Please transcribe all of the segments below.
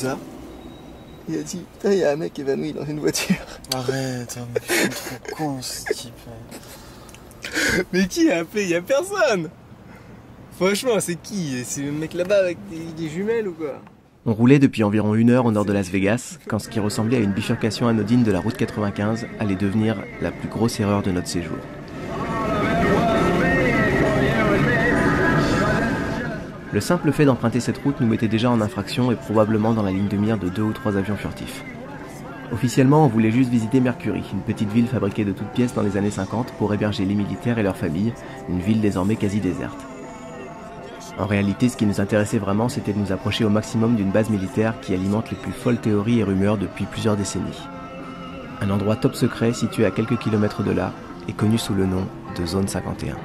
ça? Il a dit, putain, il y a un mec évanoui dans une voiture. Arrête, hein, mais c'est trop con ce type. Mais qui a appelé? Il y a personne. Franchement, c'est qui? C'est le mec là-bas avec des jumelles ou quoi? On roulait depuis environ 1 heure au nord de Las Vegas, quand ce qui ressemblait à une bifurcation anodine de la route 95 allait devenir la plus grosse erreur de notre séjour. Le simple fait d'emprunter cette route nous mettait déjà en infraction et probablement dans la ligne de mire de 2 ou 3 avions furtifs. Officiellement, on voulait juste visiter Mercury, une petite ville fabriquée de toutes pièces dans les années 50 pour héberger les militaires et leurs familles, une ville désormais quasi déserte. En réalité, ce qui nous intéressait vraiment, c'était de nous approcher au maximum d'une base militaire qui alimente les plus folles théories et rumeurs depuis plusieurs décennies. Un endroit top secret situé à quelques kilomètres de là et connu sous le nom de Zone 51.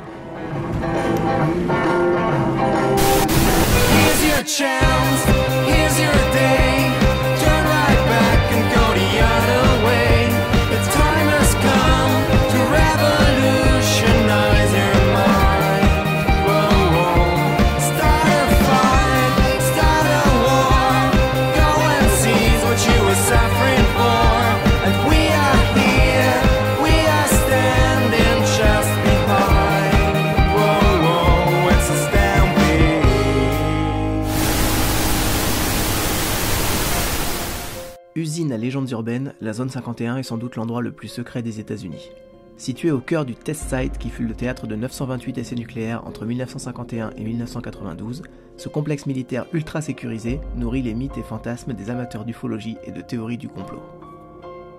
Usine à légendes urbaines, la zone 51 est sans doute l'endroit le plus secret des États-Unis. Situé au cœur du test site qui fut le théâtre de 928 essais nucléaires entre 1951 et 1992, ce complexe militaire ultra sécurisé nourrit les mythes et fantasmes des amateurs d'ufologie et de théories du complot.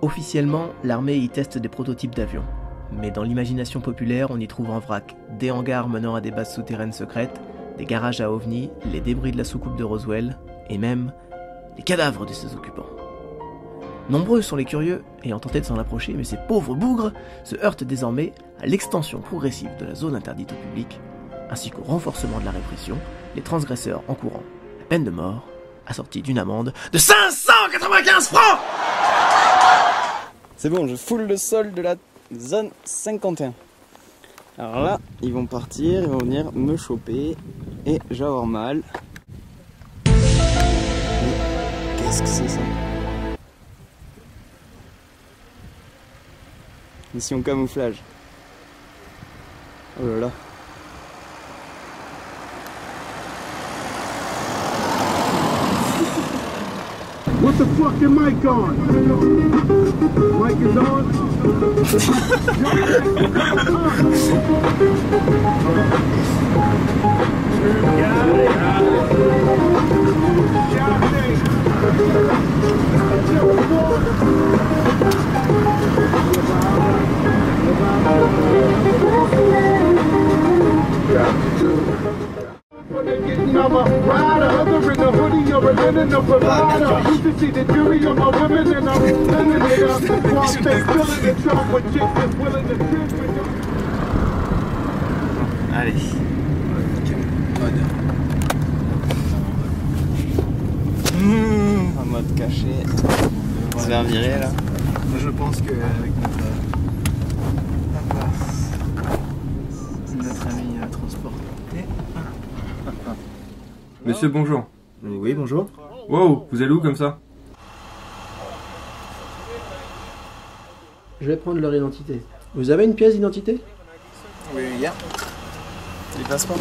Officiellement, l'armée y teste des prototypes d'avions. Mais dans l'imagination populaire, on y trouve en vrac des hangars menant à des bases souterraines secrètes, des garages à ovnis, les débris de la soucoupe de Roswell, et même les cadavres de ses occupants. Nombreux sont les curieux ayant tenté de s'en approcher, mais ces pauvres bougres se heurtent désormais à l'extension progressive de la zone interdite au public, ainsi qu'au renforcement de la répression, les transgresseurs encourant la peine de mort, assortie d'une amende de 595 francs. C'est bon, je foule le sol de la zone 51. Alors là, ils vont partir, ils vont venir me choper et je vais avoir mal. Mais qu'est-ce que c'est ça? Mission camouflage. Oh là là. What the fuck is mic on? Mic is on? Allez. En mode caché. On se fait virer là. Je pense qu'avec notre ami transporté. Monsieur, bonjour. Oui, bonjour. Wow, vous allez où comme ça? Je vais prendre leur identité. Vous avez une pièce d'identité? Oui, il y a. Les passeports.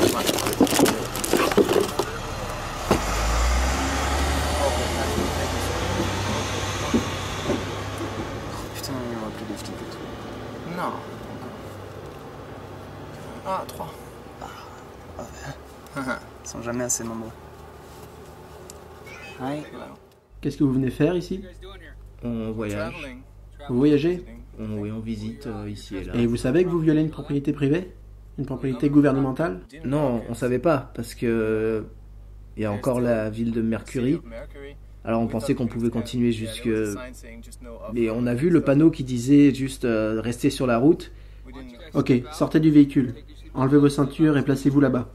Putain, on va plus des flics et tout. Non. Ah, 3. Ils sont jamais assez nombreux. Ouais. Qu'est-ce que vous venez faire ici? On voyage. Vous voyagez? Oui, on visite ici et là. Et vous savez que vous violez une propriété privée? Une propriété gouvernementale? Non, on savait pas, parce que il y a encore la ville de Mercury. Alors on pensait qu'on pouvait continuer jusque... Mais on a vu le panneau qui disait juste rester sur la route. Ok, sortez du véhicule. Enlevez vos ceintures et placez-vous là-bas.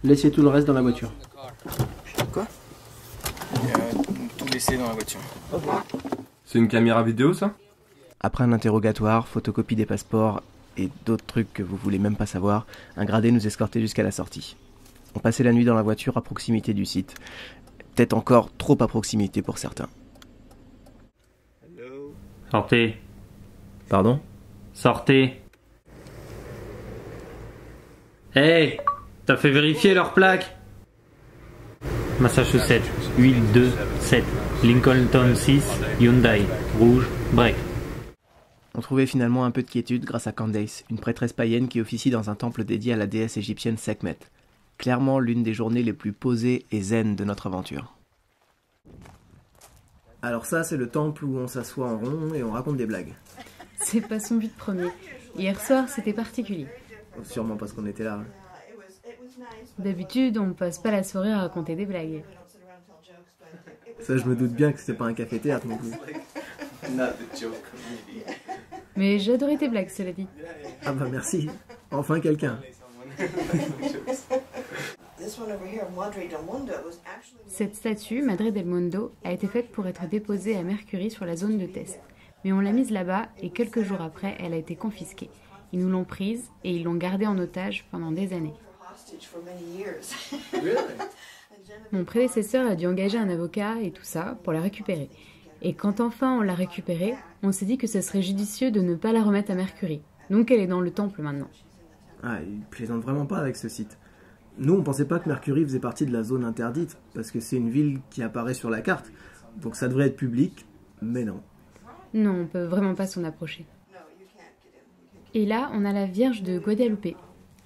Laissez tout le reste dans la voiture. Quoi? Tout laissé dans la voiture. C'est une caméra vidéo ça? Après un interrogatoire, photocopie des passeports et d'autres trucs que vous voulez même pas savoir, un gradé nous escortait jusqu'à la sortie. On passait la nuit dans la voiture à proximité du site. peut-être encore trop à proximité pour certains. Sortez. Pardon? Sortez. Hey, t'as fait vérifier leur plaque? Massachusetts, 827, Lincolnton 6, Hyundai, rouge, break. On trouvait finalement un peu de quiétude grâce à Candace, une prêtresse païenne qui officie dans un temple dédié à la déesse égyptienne Sekhmet. Clairement l'une des journées les plus posées et zen de notre aventure. Alors ça, c'est le temple où on s'assoit en rond et on raconte des blagues. C'est pas son but premier. Hier soir, c'était particulier. Sûrement parce qu'on était là. D'habitude, on passe pas la soirée à raconter des blagues. Ça, je me doute bien que c'était pas un café-théâtre non plus. Mais j'adorais tes blagues, cela dit. Ah bah merci. Enfin quelqu'un. Cette statue, Madre del Mundo, a été faite pour être déposée à Mercury sur la zone de test. Mais on l'a mise là-bas et quelques jours après, elle a été confisquée. Ils nous l'ont prise et ils l'ont gardée en otage pendant des années. Mon prédécesseur a dû engager un avocat et tout ça pour la récupérer. Et quand enfin on l'a récupérée, on s'est dit que ce serait judicieux de ne pas la remettre à Mercury. Donc elle est dans le temple maintenant. Ah, il plaisante vraiment pas avec ce site. Nous, on pensait pas que Mercury faisait partie de la zone interdite, parce que c'est une ville qui apparaît sur la carte. Donc ça devrait être public, mais non. Non, on peut vraiment pas s'en approcher. Et là, on a la Vierge de Guadalupe.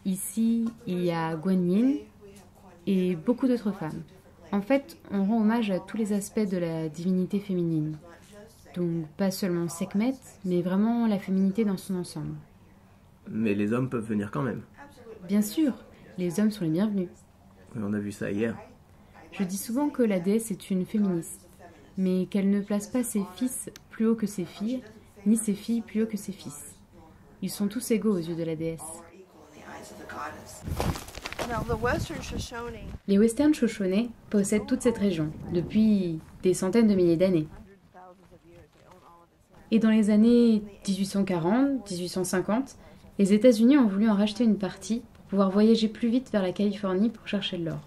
Ici, il y a Guan Yin et beaucoup d'autres femmes. En fait, on rend hommage à tous les aspects de la divinité féminine. Donc pas seulement Sekhmet, mais vraiment la féminité dans son ensemble. Mais les hommes peuvent venir quand même. Bien sûr, les hommes sont les bienvenus. On a vu ça hier. Je dis souvent que la déesse est une féministe, mais qu'elle ne place pas ses fils plus haut que ses filles, ni ses filles plus haut que ses fils. Ils sont tous égaux aux yeux de la déesse. Les Western Shoshone possèdent toute cette région depuis des centaines de milliers d'années. Et dans les années 1840-1850, les États-Unis ont voulu en racheter une partie pour pouvoir voyager plus vite vers la Californie pour chercher de l'or.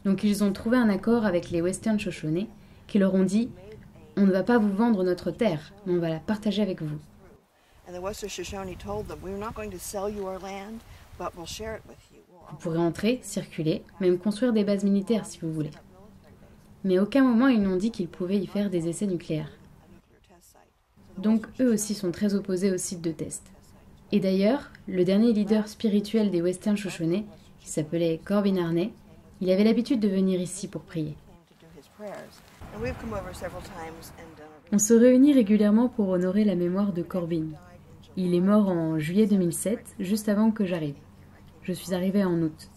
Donc ils ont trouvé un accord avec les Western Shoshone qui leur ont dit « On ne va pas vous vendre notre terre, mais on va la partager avec vous. » Vous pourrez entrer, circuler, même construire des bases militaires si vous voulez. Mais à aucun moment ils n'ont dit qu'ils pouvaient y faire des essais nucléaires. Donc eux aussi sont très opposés au site de test. Et d'ailleurs, le dernier leader spirituel des Western Shoshone, qui s'appelait Corbin Harney, il avait l'habitude de venir ici pour prier. On se réunit régulièrement pour honorer la mémoire de Corbin. Il est mort en juillet 2007, juste avant que j'arrive. Je suis arrivée en août.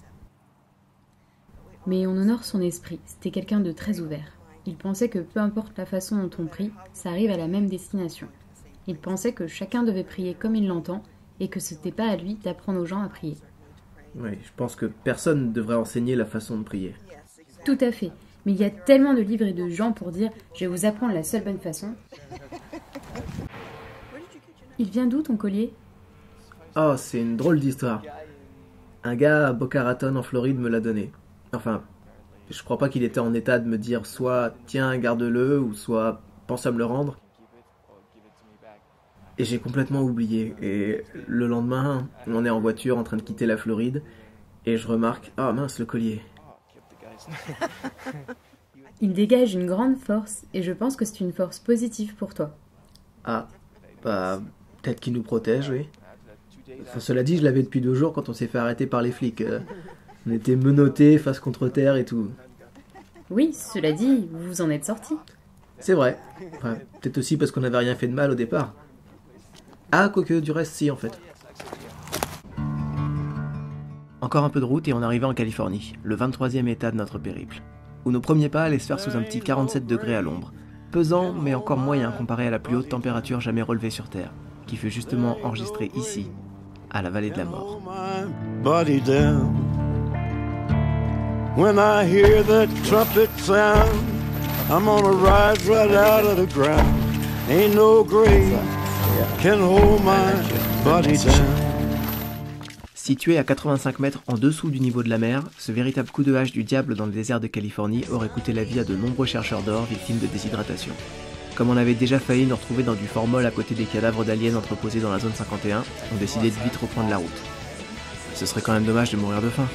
Mais on honore son esprit, c'était quelqu'un de très ouvert. Il pensait que peu importe la façon dont on prie, ça arrive à la même destination. Il pensait que chacun devait prier comme il l'entend et que ce n'était pas à lui d'apprendre aux gens à prier. Oui, je pense que personne ne devrait enseigner la façon de prier. Tout à fait. Mais il y a tellement de livres et de gens pour dire « je vais vous apprendre la seule bonne façon ». Il vient d'où ton collier? Oh, c'est une drôle d'histoire. Un gars à Boca Raton en Floride me l'a donné. Enfin, je crois pas qu'il était en état de me dire soit « tiens, garde-le » ou soit « pense à me le rendre ». Et j'ai complètement oublié. Et le lendemain, on est en voiture en train de quitter la Floride et je remarque « ah mince, le collier ». Il dégage une grande force et je pense que c'est une force positive pour toi. Ah, bah, peut-être qu'il nous protège, oui. Enfin, cela dit, je l'avais depuis 2 jours quand on s'est fait arrêter par les flics. On était menottés, face contre terre et tout. Oui, cela dit, vous vous en êtes sortis. C'est vrai. Enfin, peut-être aussi parce qu'on n'avait rien fait de mal au départ. Ah, quoique du reste, si, en fait. Encore un peu de route et on arrivait en Californie, le 23e état de notre périple, où nos premiers pas allaient se faire sous un petit 47 degrés à l'ombre. Pesant, mais encore moyen comparé à la plus haute température jamais relevée sur Terre, qui fut justement enregistrée ici, à la vallée de la mort. When I hear that trumpet sound, I'm gonna rise right out of the ground. Ain't no grave can hold my body down. Situé à 85 mètres en dessous du niveau de la mer, ce véritable coup de hache du diable dans le désert de Californie aurait coûté la vie à de nombreux chercheurs d'or victimes de déshydratation. Comme on avait déjà failli nous retrouver dans du formol à côté des cadavres d'aliens entreposés dans la zone 51, on décidait de vite reprendre la route. Ce serait quand même dommage de mourir de faim.